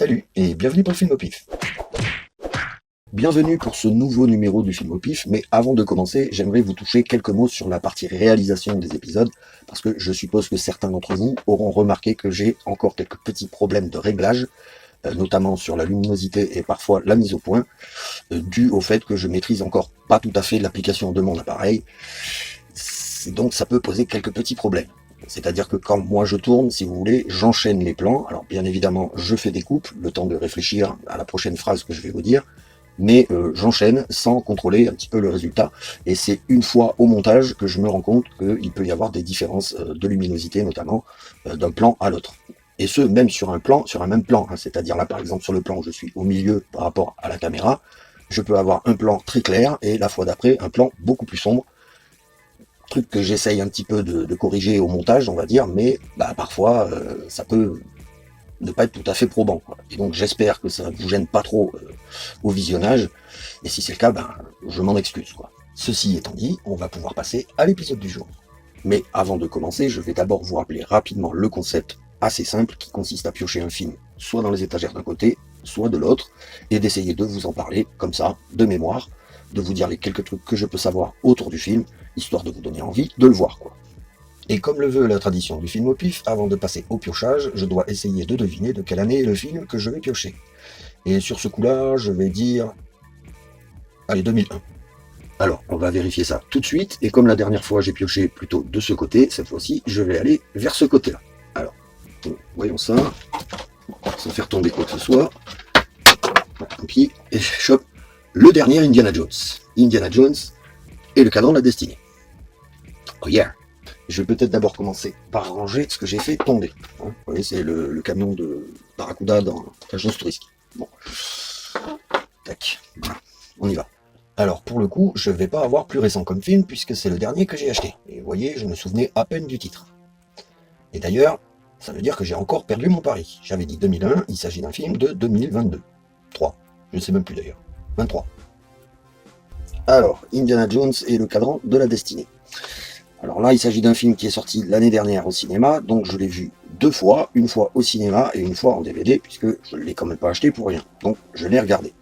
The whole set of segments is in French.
Salut et bienvenue pour le film au pif. Bienvenue pour ce nouveau numéro du film au pif, mais avant de commencer, j'aimerais vous toucher quelques mots sur la partie réalisation des épisodes, parce que je suppose que certains d'entre vous auront remarqué que j'ai encore quelques petits problèmes de réglage, notamment sur la luminosité et parfois la mise au point, dû au fait que je maîtrise encore pas tout à fait l'application de mon appareil, donc ça peut poser quelques petits problèmes. C'est-à-dire que quand moi je tourne, si vous voulez, j'enchaîne les plans. Alors bien évidemment, je fais des coupes, le temps de réfléchir à la prochaine phrase que je vais vous dire, mais j'enchaîne sans contrôler un petit peu le résultat. Et c'est une fois au montage que je me rends compte qu'il peut y avoir des différences de luminosité, notamment d'un plan à l'autre. Et ce, même sur un plan, sur un même plan. Hein. C'est-à-dire là, par exemple, sur le plan où je suis au milieu par rapport à la caméra, je peux avoir un plan très clair et la fois d'après, un plan beaucoup plus sombre. Truc que j'essaye un petit peu de corriger au montage, on va dire, mais parfois ça peut ne pas être tout à fait probant, quoi. Et donc j'espère que ça ne vous gêne pas trop au visionnage, et si c'est le cas, je m'en excuse, quoi. Ceci étant dit, on va pouvoir passer à l'épisode du jour. Mais avant de commencer, je vais d'abord vous rappeler rapidement le concept assez simple qui consiste à piocher un film soit dans les étagères d'un côté, soit de l'autre, et d'essayer de vous en parler comme ça, de mémoire, de vous dire les quelques trucs que je peux savoir autour du film, histoire de vous donner envie de le voir, quoi. Et comme le veut la tradition du film au pif, avant de passer au piochage, je dois essayer de deviner de quelle année est le film que je vais piocher. Et sur ce coup-là, je vais dire... Allez, 2001. Alors, on va vérifier ça tout de suite, et comme la dernière fois j'ai pioché plutôt de ce côté, cette fois-ci, je vais aller vers ce côté-là. Alors, voyons ça, sans faire tomber quoi que ce soit. Tant pis, et je chope le dernier Indiana Jones. Indiana Jones et le cadran de la destinée. Oh yeah! Je vais peut-être d'abord commencer par ranger ce que j'ai fait tomber. Hein, vous voyez, c'est le camion de Barracuda dans l'agence touristique. Bon. Tac. Voilà. On y va. Alors, pour le coup, je ne vais pas avoir plus récent comme film, puisque c'est le dernier que j'ai acheté. Et vous voyez, je me souvenais à peine du titre. Et d'ailleurs, ça veut dire que j'ai encore perdu mon pari. J'avais dit 2001, il s'agit d'un film de 2022. 3. Je ne sais même plus d'ailleurs. 23. Alors, Indiana Jones et le cadran de la destinée. Alors là, il s'agit d'un film qui est sorti l'année dernière au cinéma, donc je l'ai vu 2 fois, une fois au cinéma et une fois en DVD, puisque je ne l'ai quand même pas acheté pour rien. Donc je l'ai regardé.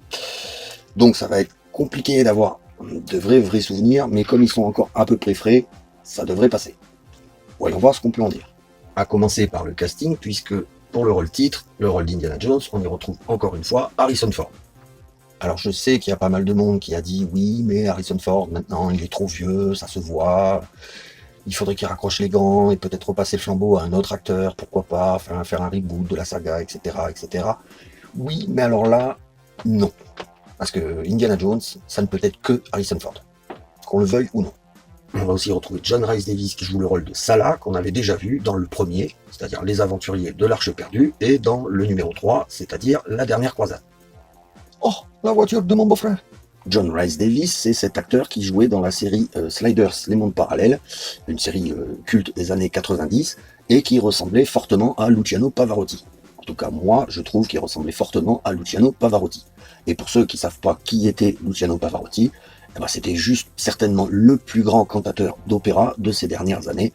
Donc ça va être compliqué d'avoir de vrais souvenirs, mais comme ils sont encore à peu près frais, ça devrait passer. Voyons voir ce qu'on peut en dire. À commencer par le casting, puisque pour le rôle titre, le rôle d'Indiana Jones, on y retrouve encore une fois Harrison Ford. Alors je sais qu'il y a pas mal de monde qui a dit oui, mais Harrison Ford maintenant il est trop vieux, ça se voit. Il faudrait qu'il raccroche les gants et peut-être repasser le flambeau à un autre acteur, pourquoi pas, faire un reboot de la saga, etc., etc. Oui, mais alors là, non. Parce que Indiana Jones, ça ne peut être que Harrison Ford, qu'on le veuille ou non. On va aussi retrouver John Rhys Davies qui joue le rôle de Salah, qu'on avait déjà vu dans le premier, c'est-à-dire Les Aventuriers de l'Arche perdue, et dans le numéro 3, c'est-à-dire La Dernière Croisade. Oh, la voiture de mon beau-frère! John Rhys Davies, c'est cet acteur qui jouait dans la série Sliders, les mondes parallèles, une série culte des années 90, et qui ressemblait fortement à Luciano Pavarotti. En tout cas, moi, je trouve qu'il ressemblait fortement à Luciano Pavarotti. Et pour ceux qui ne savent pas qui était Luciano Pavarotti, c'était juste certainement le plus grand cantateur d'opéra de ces dernières années,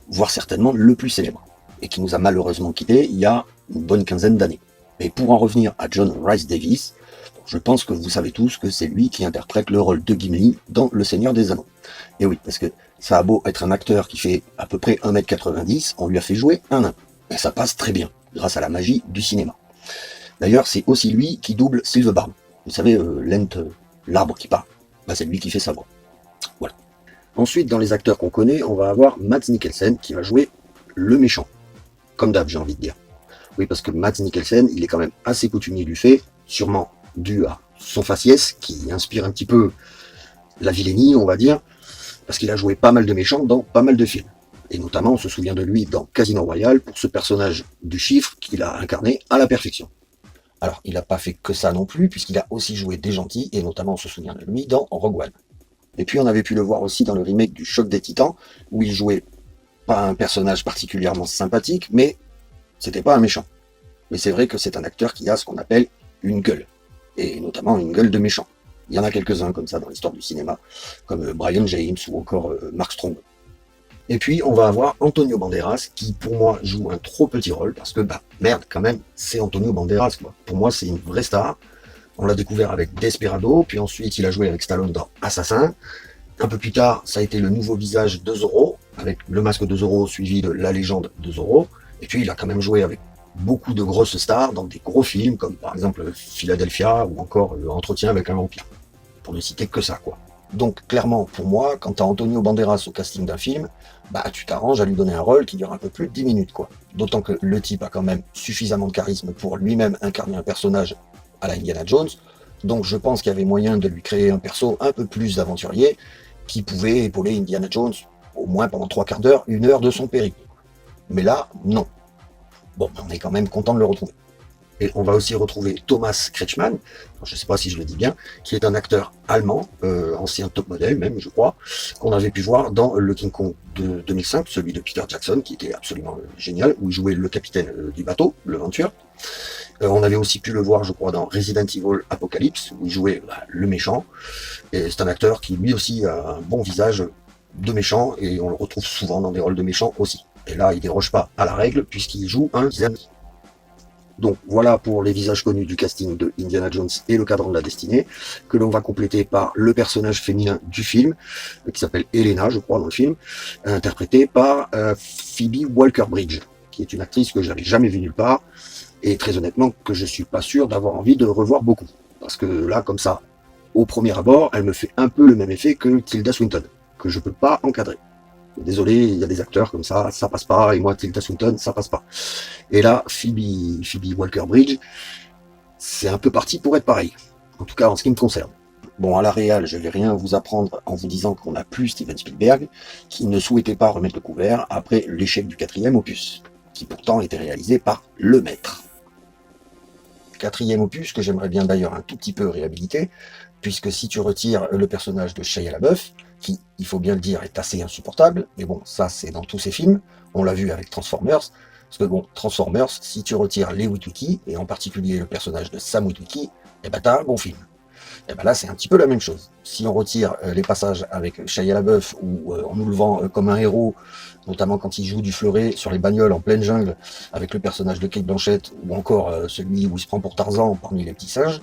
voire certainement le plus célèbre, et qui nous a malheureusement quittés il y a une bonne quinzaine d'années. Mais pour en revenir à John Rhys Davies, je pense que vous savez tous que c'est lui qui interprète le rôle de Gimli dans Le Seigneur des Anneaux. Et oui, parce que ça a beau être un acteur qui fait à peu près 1m90, on lui a fait jouer un nain. Et ça passe très bien, grâce à la magie du cinéma. D'ailleurs, c'est aussi lui qui double Silverbarb. Vous savez, Lent, l'arbre qui parle. C'est lui qui fait sa voix. Voilà. Ensuite, dans les acteurs qu'on connaît, on va avoir Mads Mikkelsen qui va jouer le méchant. Comme d'hab, j'ai envie de dire. Oui, parce que Mads Mikkelsen, il est quand même assez coutumier du fait, sûrement dû à son faciès, qui inspire un petit peu la vilainie, on va dire, parce qu'il a joué pas mal de méchants dans pas mal de films. Et notamment, on se souvient de lui dans Casino Royale, pour ce personnage du chiffre qu'il a incarné à la perfection. Alors, il n'a pas fait que ça non plus, puisqu'il a aussi joué des gentils, et notamment on se souvient de lui dans Rogue One. Et puis on avait pu le voir aussi dans le remake du Choc des Titans, où il jouait pas un personnage particulièrement sympathique, mais c'était pas un méchant. Mais c'est vrai que c'est un acteur qui a ce qu'on appelle une gueule. Et notamment une gueule de méchant. Il y en a quelques-uns comme ça dans l'histoire du cinéma, comme Brian James ou encore Mark Strong. Et puis on va avoir Antonio Banderas qui pour moi joue un trop petit rôle parce que bah merde quand même c'est Antonio Banderas quoi. Pour moi c'est une vraie star. On l'a découvert avec Desperado, puis ensuite il a joué avec Stallone dans Assassin. Un peu plus tard ça a été le nouveau visage de Zorro avec le masque de Zorro suivi de la légende de Zorro. Et puis il a quand même joué avec beaucoup de grosses stars dans des gros films comme par exemple Philadelphia ou encore Entretien avec un vampire. Pour ne citer que ça quoi. Donc clairement, pour moi, quand t'as Antonio Banderas au casting d'un film, bah tu t'arranges à lui donner un rôle qui dure un peu plus de 10 minutes, quoi. D'autant que le type a quand même suffisamment de charisme pour lui-même incarner un personnage à la Indiana Jones, donc je pense qu'il y avait moyen de lui créer un perso un peu plus aventurier, qui pouvait épauler Indiana Jones, au moins pendant 3/4 d'heure, 1 heure de son périple. Mais là, non. Bon, on est quand même content de le retrouver. Et on va aussi retrouver Thomas Kretschmann, je ne sais pas si je le dis bien, qui est un acteur allemand, ancien top modèle même, je crois, qu'on avait pu voir dans le King Kong de 2005, celui de Peter Jackson, qui était absolument génial, où il jouait le capitaine du bateau, le Venture. On avait aussi pu le voir, je crois, dans Resident Evil Apocalypse, où il jouait le méchant. Et c'est un acteur qui, lui aussi, a un bon visage de méchant, et on le retrouve souvent dans des rôles de méchant aussi. Et là, il déroge pas à la règle, puisqu'il joue un Zen. Donc voilà pour les visages connus du casting de Indiana Jones et le cadran de la destinée, que l'on va compléter par le personnage féminin du film, qui s'appelle Elena, je crois, dans le film, interprétée par Phoebe Waller-Bridge, qui est une actrice que j'avais jamais vue nulle part, et très honnêtement que je suis pas sûr d'avoir envie de revoir beaucoup. Parce que là, comme ça, au premier abord, elle me fait un peu le même effet que Tilda Swinton, que je peux pas encadrer. Désolé, il y a des acteurs comme ça passe pas, et moi, Tilda Swinton, ça passe pas. Et là, Phoebe Waller-Bridge, c'est un peu parti pour être pareil. En tout cas, en ce qui me concerne. Bon, à la réal, je vais rien vous apprendre en vous disant qu'on n'a plus Steven Spielberg, qui ne souhaitait pas remettre le couvert après l'échec du 4e opus, qui pourtant était réalisé par le maître. 4e opus que j'aimerais bien d'ailleurs un tout petit peu réhabiliter, puisque si tu retires le personnage de Shia LaBeouf, qui, il faut bien le dire, est assez insupportable, mais bon, ça c'est dans tous ces films, on l'a vu avec Transformers, parce que bon, Transformers, si tu retires les Witwicky, et en particulier le personnage de Sam Witwicky, eh ben t'as un bon film. Et ben là c'est un petit peu la même chose. Si on retire les passages avec Shia LaBeouf, où on nous le vend comme un héros, notamment quand il joue du fleuret sur les bagnoles en pleine jungle, avec le personnage de Cate Blanchett, ou encore celui où il se prend pour Tarzan parmi les petits singes,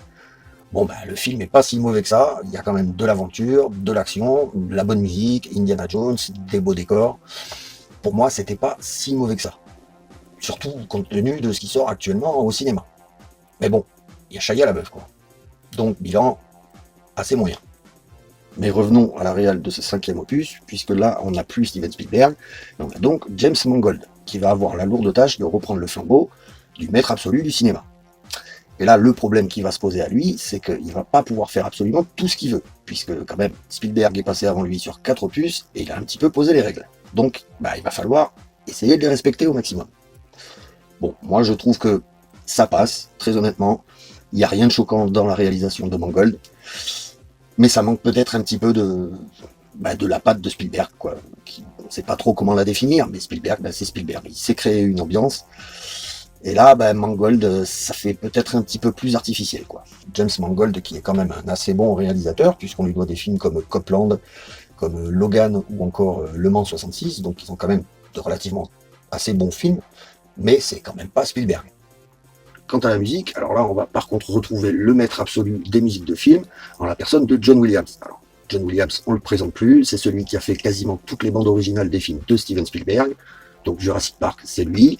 bon, bah, le film est pas si mauvais que ça. Il y a quand même de l'aventure, de l'action, de la bonne musique, Indiana Jones, des beaux décors. Pour moi, c'était pas si mauvais que ça. Surtout compte tenu de ce qui sort actuellement au cinéma. Mais bon, il y a Shia LaBeouf, quoi. Donc, bilan assez moyen. Mais revenons à la réal de ce 5e opus, puisque là, on n'a plus Steven Spielberg, on a donc James Mangold, qui va avoir la lourde tâche de reprendre le flambeau du maître absolu du cinéma. Et là, le problème qui va se poser à lui, c'est qu'il ne va pas pouvoir faire absolument tout ce qu'il veut, puisque quand même, Spielberg est passé avant lui sur 4 opus, et il a un petit peu posé les règles. Donc, bah, il va falloir essayer de les respecter au maximum. Bon, moi je trouve que ça passe, très honnêtement. Il n'y a rien de choquant dans la réalisation de Mangold, mais ça manque peut-être un petit peu de la patte de Spielberg, quoi. On ne sait pas trop comment la définir, mais Spielberg, c'est Spielberg. Il sait créer une ambiance. Et là, Mangold, ça fait peut-être un petit peu plus artificiel, quoi. James Mangold, qui est quand même un assez bon réalisateur, puisqu'on lui doit des films comme Copland, comme Logan ou encore Le Mans 66, donc ils ont quand même de relativement assez bons films, mais c'est quand même pas Spielberg. Quant à la musique, alors là, on va par contre retrouver le maître absolu des musiques de films, en la personne de John Williams. Alors, John Williams, on le présente plus, c'est celui qui a fait quasiment toutes les bandes originales des films de Steven Spielberg, donc Jurassic Park, c'est lui,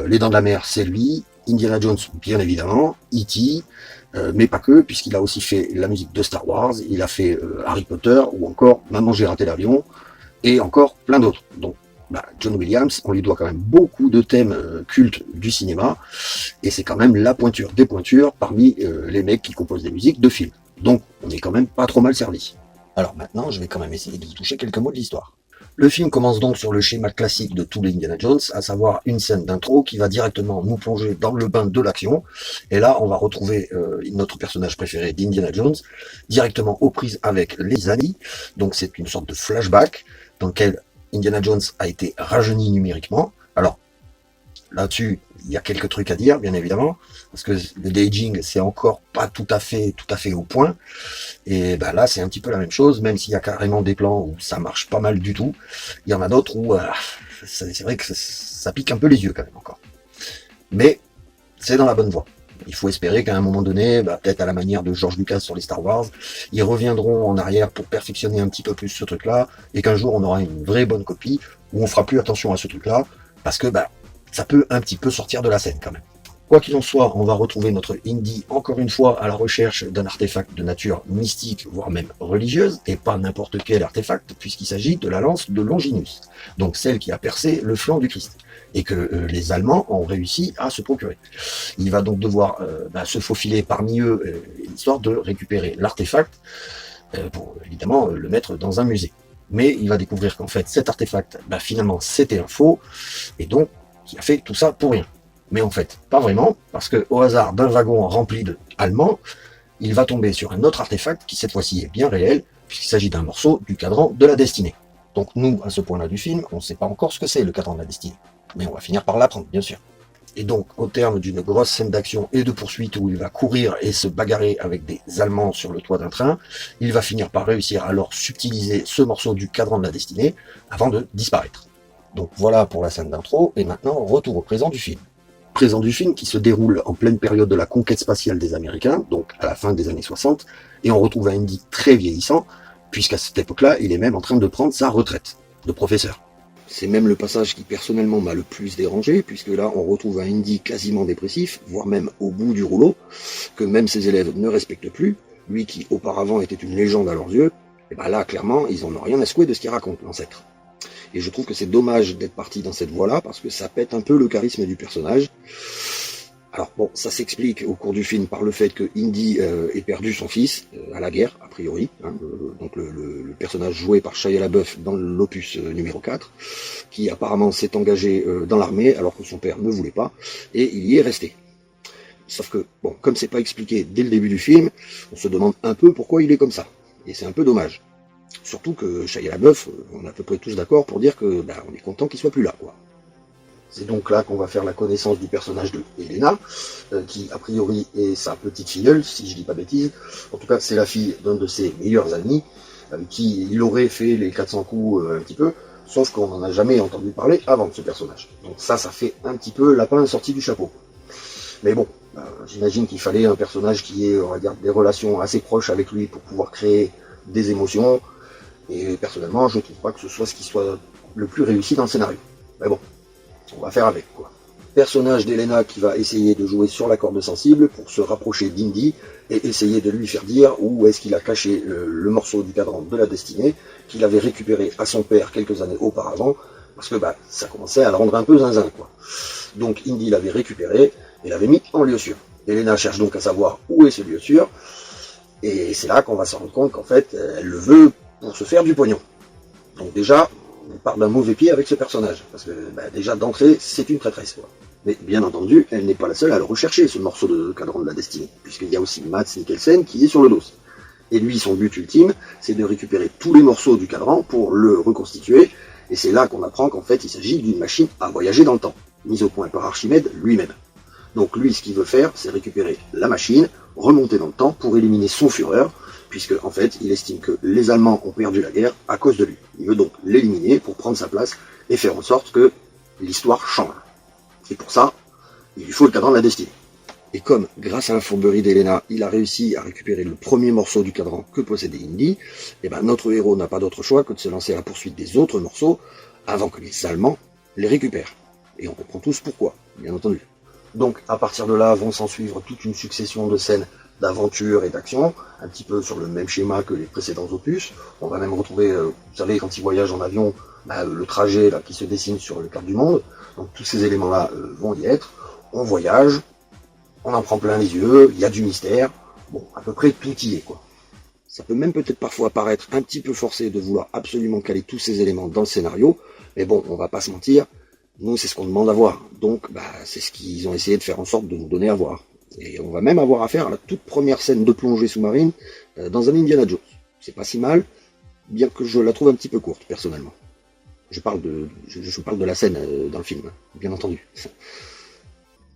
Les Dents de la Mer, c'est lui, Indiana Jones, bien évidemment, E.T., mais pas que, puisqu'il a aussi fait la musique de Star Wars, il a fait Harry Potter, ou encore Maman j'ai raté l'avion, et encore plein d'autres. Donc, John Williams, on lui doit quand même beaucoup de thèmes cultes du cinéma, et c'est quand même la pointure des pointures parmi les mecs qui composent des musiques de films. Donc, on est quand même pas trop mal servi. Alors maintenant, je vais quand même essayer de vous toucher quelques mots de l'histoire. Le film commence donc sur le schéma classique de tous les Indiana Jones, à savoir une scène d'intro qui va directement nous plonger dans le bain de l'action. Et là, on va retrouver notre personnage préféré d'Indiana Jones, directement aux prises avec les amis. Donc c'est une sorte de flashback dans lequel Indiana Jones a été rajeuni numériquement. Alors, Là-dessus, il y a quelques trucs à dire, bien évidemment, parce que le dating, c'est encore pas tout à fait au point. Et ben là, c'est un petit peu la même chose, même s'il y a carrément des plans où ça marche pas mal du tout. Il y en a d'autres où c'est vrai que ça pique un peu les yeux quand même encore. Mais c'est dans la bonne voie. Il faut espérer qu'à un moment donné, peut-être à la manière de George Lucas sur les Star Wars, ils reviendront en arrière pour perfectionner un petit peu plus ce truc-là, et qu'un jour on aura une vraie bonne copie, où on fera plus attention à ce truc-là, parce que ça peut un petit peu sortir de la scène quand même. Quoi qu'il en soit, on va retrouver notre Indy encore une fois à la recherche d'un artefact de nature mystique, voire même religieuse, et pas n'importe quel artefact, puisqu'il s'agit de la lance de Longinus, donc celle qui a percé le flanc du Christ, et que les Allemands ont réussi à se procurer. Il va donc devoir se faufiler parmi eux, histoire de récupérer l'artefact, pour évidemment le mettre dans un musée. Mais il va découvrir qu'en fait cet artefact, finalement c'était un faux, et donc qui a fait tout ça pour rien. Mais en fait, pas vraiment, parce que au hasard d'un wagon rempli d'Allemands, il va tomber sur un autre artefact qui cette fois-ci est bien réel, puisqu'il s'agit d'un morceau du cadran de la destinée. Donc nous, à ce point-là du film, on ne sait pas encore ce que c'est le cadran de la destinée. Mais on va finir par l'apprendre, bien sûr. Et donc, au terme d'une grosse scène d'action et de poursuite où il va courir et se bagarrer avec des Allemands sur le toit d'un train, il va finir par réussir à leur subtiliser ce morceau du cadran de la destinée avant de disparaître. Donc voilà pour la scène d'intro, et maintenant retour au présent du film. Présent du film qui se déroule en pleine période de la conquête spatiale des Américains, donc à la fin des années 60, et on retrouve un Indy très vieillissant, puisqu'à cette époque-là, il est même en train de prendre sa retraite de professeur. C'est même le passage qui personnellement m'a le plus dérangé, puisque là on retrouve un Indy quasiment dépressif, voire même au bout du rouleau, que même ses élèves ne respectent plus, lui qui auparavant était une légende à leurs yeux, et là clairement ils en ont rien à secouer de ce qu'il raconte, l'ancêtre. Et je trouve que c'est dommage d'être parti dans cette voie-là, parce que ça pète un peu le charisme du personnage. Alors bon, ça s'explique au cours du film par le fait que Indy ait perdu son fils à la guerre, a priori. Donc le personnage joué par Shia LaBeouf dans l'opus numéro 4, qui apparemment s'est engagé dans l'armée alors que son père ne voulait pas, et il y est resté. Sauf que, bon, comme c'est pas expliqué dès le début du film, on se demande un peu pourquoi il est comme ça. Et c'est un peu dommage. Surtout que Shia LaBeouf, on est à peu près tous d'accord pour dire que on est content qu'il soit plus là, quoi. C'est donc là qu'on va faire la connaissance du personnage de Elena, qui a priori est sa petite filleule, si je dis pas bêtise. En tout cas, c'est la fille d'un de ses meilleurs amis, qui il aurait fait les 400 coups un petit peu, sauf qu'on n'en a jamais entendu parler avant de ce personnage. Donc ça fait un petit peu lapin sorti du chapeau. Mais bon, j'imagine qu'il fallait un personnage qui ait, on va dire, des relations assez proches avec lui pour pouvoir créer des émotions. Et personnellement, je trouve pas que ce soit ce qui soit le plus réussi dans le scénario. Mais bon, on va faire avec, quoi. Personnage d'Elena qui va essayer de jouer sur la corde sensible pour se rapprocher d'Indy et essayer de lui faire dire où est-ce qu'il a caché le morceau du cadran de la destinée qu'il avait récupéré à son père quelques années auparavant, parce que ça commençait à le rendre un peu zinzin, quoi. Donc Indy l'avait récupéré et l'avait mis en lieu sûr. Elena cherche donc à savoir où est ce lieu sûr, et c'est là qu'on va se rendre compte qu'en fait, elle le veut pour se faire du pognon. Donc déjà, on part d'un mauvais pied avec ce personnage, parce que déjà d'entrée, c'est une traîtresse, quoi. Mais bien entendu, elle n'est pas la seule à le rechercher, ce morceau de cadran de la destinée, puisqu'il y a aussi Mads Mikkelsen qui est sur le dos. Et lui, son but ultime, c'est de récupérer tous les morceaux du cadran pour le reconstituer, et c'est là qu'on apprend qu'en fait, il s'agit d'une machine à voyager dans le temps, mise au point par Archimède lui-même. Donc lui, ce qu'il veut faire, c'est récupérer la machine, remonter dans le temps pour éliminer son Führer, puisque en fait, il estime que les Allemands ont perdu la guerre à cause de lui. Il veut donc l'éliminer pour prendre sa place et faire en sorte que l'histoire change. Et pour ça, il lui faut le cadran de la destinée. Et comme, grâce à la fourberie d'Elena, il a réussi à récupérer le premier morceau du cadran que possédait Indy, notre héros n'a pas d'autre choix que de se lancer à la poursuite des autres morceaux avant que les Allemands les récupèrent. Et on comprend tous pourquoi, bien entendu. Donc, à partir de là, vont s'en suivre toute une succession de scènes d'aventure et d'action, un petit peu sur le même schéma que les précédents opus. On va même retrouver, vous savez, quand ils voyagent en avion, le trajet là, qui se dessine sur le carte du monde. Donc tous ces éléments-là vont y être. On voyage, on en prend plein les yeux, il y a du mystère. Bon, à peu près tout y est, quoi. Ça peut même peut-être parfois paraître un petit peu forcé de vouloir absolument caler tous ces éléments dans le scénario, mais bon, on va pas se mentir, nous c'est ce qu'on demande à voir. Donc, c'est ce qu'ils ont essayé de faire en sorte de nous donner à voir. Et on va même avoir affaire à la toute première scène de plongée sous-marine dans un Indiana Jones. C'est pas si mal, bien que je la trouve un petit peu courte, personnellement. Je parle de la scène dans le film, bien entendu.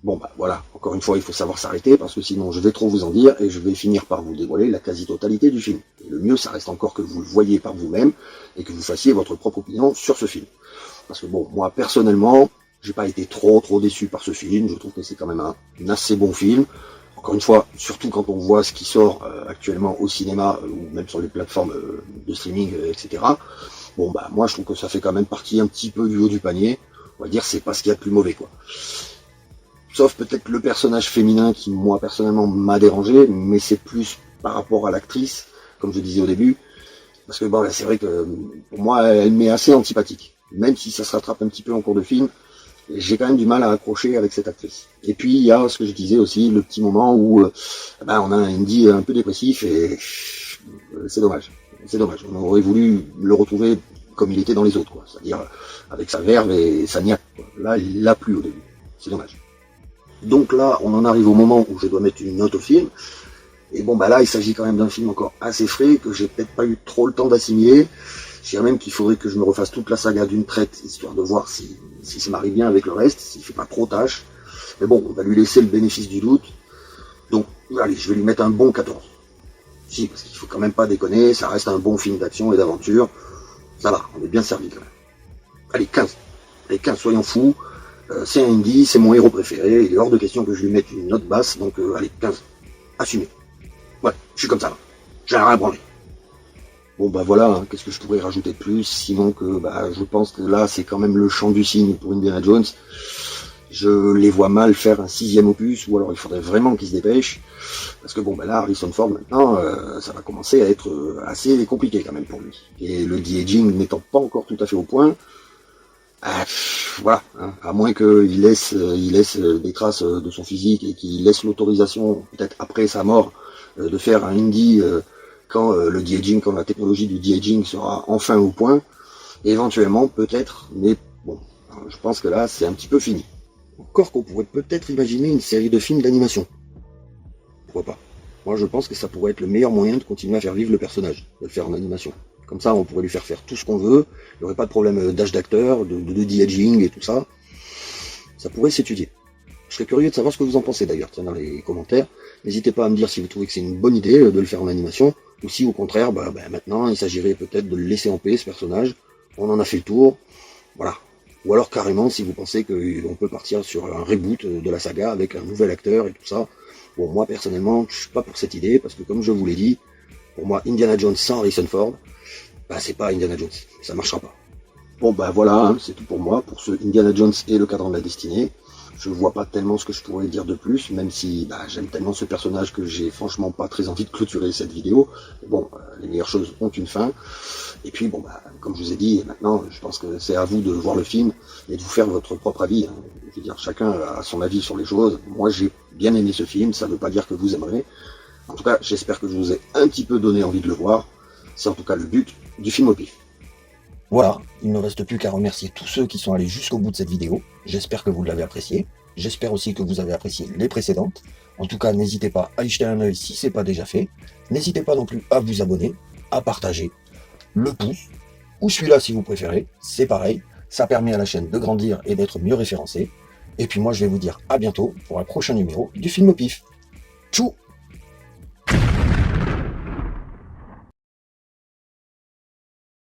Bon bah voilà, encore une fois, il faut savoir s'arrêter, parce que sinon je vais trop vous en dire, et je vais finir par vous dévoiler la quasi-totalité du film. Et le mieux, ça reste encore que vous le voyiez par vous-même, et que vous fassiez votre propre opinion sur ce film. Parce que bon, moi personnellement, j'ai pas été trop déçu par ce film, je trouve que c'est quand même un assez bon film. Encore une fois, surtout quand on voit ce qui sort actuellement au cinéma, ou même sur les plateformes de streaming, etc. Bon bah moi je trouve que ça fait quand même partie un petit peu du haut du panier. On va dire c'est pas ce qu'il y a de plus mauvais quoi. Sauf peut-être le personnage féminin qui moi personnellement m'a dérangé, mais c'est plus par rapport à l'actrice, comme je disais au début. Parce que bon c'est vrai que pour moi elle m'est assez antipathique. Même si ça se rattrape un petit peu en cours de film, j'ai quand même du mal à accrocher avec cette actrice. Et puis il y a ce que je disais aussi, le petit moment où on a un Indy un peu dépressif et c'est dommage. C'est dommage. On aurait voulu le retrouver comme il était dans les autres, quoi. C'est-à-dire avec sa verve et sa niaque, quoi. Là, il l'a plus au début. C'est dommage. Donc là, on en arrive au moment où je dois mettre une note au film. Et bon, bah là, il s'agit quand même d'un film encore assez frais, que j'ai peut-être pas eu trop le temps d'assimiler. Je dirais même qu'il faudrait que je me refasse toute la saga d'une traite, histoire de voir si ça m'arrive bien avec le reste, s'il fait pas trop tâche. Mais bon, on va lui laisser le bénéfice du doute. Donc, allez, je vais lui mettre un bon 14. Si, parce qu'il faut quand même pas déconner, ça reste un bon film d'action et d'aventure. Ça va, on est bien servi quand même. Allez, 15. Allez, 15, soyons fous. C'est un Indy, c'est mon héros préféré, il est hors de question que je lui mette une note basse, donc allez, 15. Assumé. Ouais, je suis comme ça, là. J'ai rien à branler. Bon bah voilà, hein, qu'est-ce que je pourrais rajouter de plus, sinon que bah je pense que là c'est quand même le champ du cygne pour Indiana Jones. Je les vois mal faire un 6e opus, ou alors il faudrait vraiment qu'ils se dépêchent, parce que bon bah là Harrison Ford maintenant, ça va commencer à être assez compliqué quand même pour lui. Et le de-aging n'étant pas encore tout à fait au point, voilà, hein, à moins qu'il laisse des traces de son physique et qu'il laisse l'autorisation, peut-être après sa mort, de faire un Indy quand le de-aging, quand la technologie du de-aging sera enfin au point, éventuellement peut-être, mais bon, je pense que là c'est un petit peu fini. Encore qu'on pourrait peut-être imaginer une série de films d'animation. Pourquoi pas? Moi je pense que ça pourrait être le meilleur moyen de continuer à faire vivre le personnage, de le faire en animation. Comme ça on pourrait lui faire tout ce qu'on veut, il n'y aurait pas de problème d'âge d'acteur, de de-aging et tout ça. Ça pourrait s'étudier. Je serais curieux de savoir ce que vous en pensez d'ailleurs, tiens, dans les commentaires. N'hésitez pas à me dire si vous trouvez que c'est une bonne idée de le faire en animation, ou si au contraire, maintenant il s'agirait peut-être de le laisser en paix ce personnage. On en a fait le tour, voilà. Ou alors carrément si vous pensez qu'on peut partir sur un reboot de la saga avec un nouvel acteur et tout ça. Bon, moi personnellement, je suis pas pour cette idée, parce que comme je vous l'ai dit, pour moi Indiana Jones sans Harrison Ford, c'est pas Indiana Jones, ça marchera pas. Bon voilà, hein, c'est tout pour moi, pour ce Indiana Jones et le cadran de la destinée. Je vois pas tellement ce que je pourrais dire de plus, même si j'aime tellement ce personnage que j'ai franchement pas très envie de clôturer cette vidéo. Mais bon, les meilleures choses ont une fin. Et puis comme je vous ai dit, maintenant je pense que c'est à vous de voir le film et de vous faire votre propre avis. Hein. Je veux dire, chacun a son avis sur les choses. Moi j'ai bien aimé ce film, ça veut pas dire que vous aimerez. En tout cas, j'espère que je vous ai un petit peu donné envie de le voir. C'est en tout cas le but du film au pif. Voilà, il ne me reste plus qu'à remercier tous ceux qui sont allés jusqu'au bout de cette vidéo. J'espère que vous l'avez apprécié. J'espère aussi que vous avez apprécié les précédentes. En tout cas, n'hésitez pas à y jeter un œil si ce n'est pas déjà fait. N'hésitez pas non plus à vous abonner, à partager, le pouce, ou celui-là si vous préférez. C'est pareil, ça permet à la chaîne de grandir et d'être mieux référencée. Et puis moi, je vais vous dire à bientôt pour un prochain numéro du film au pif. Tchou!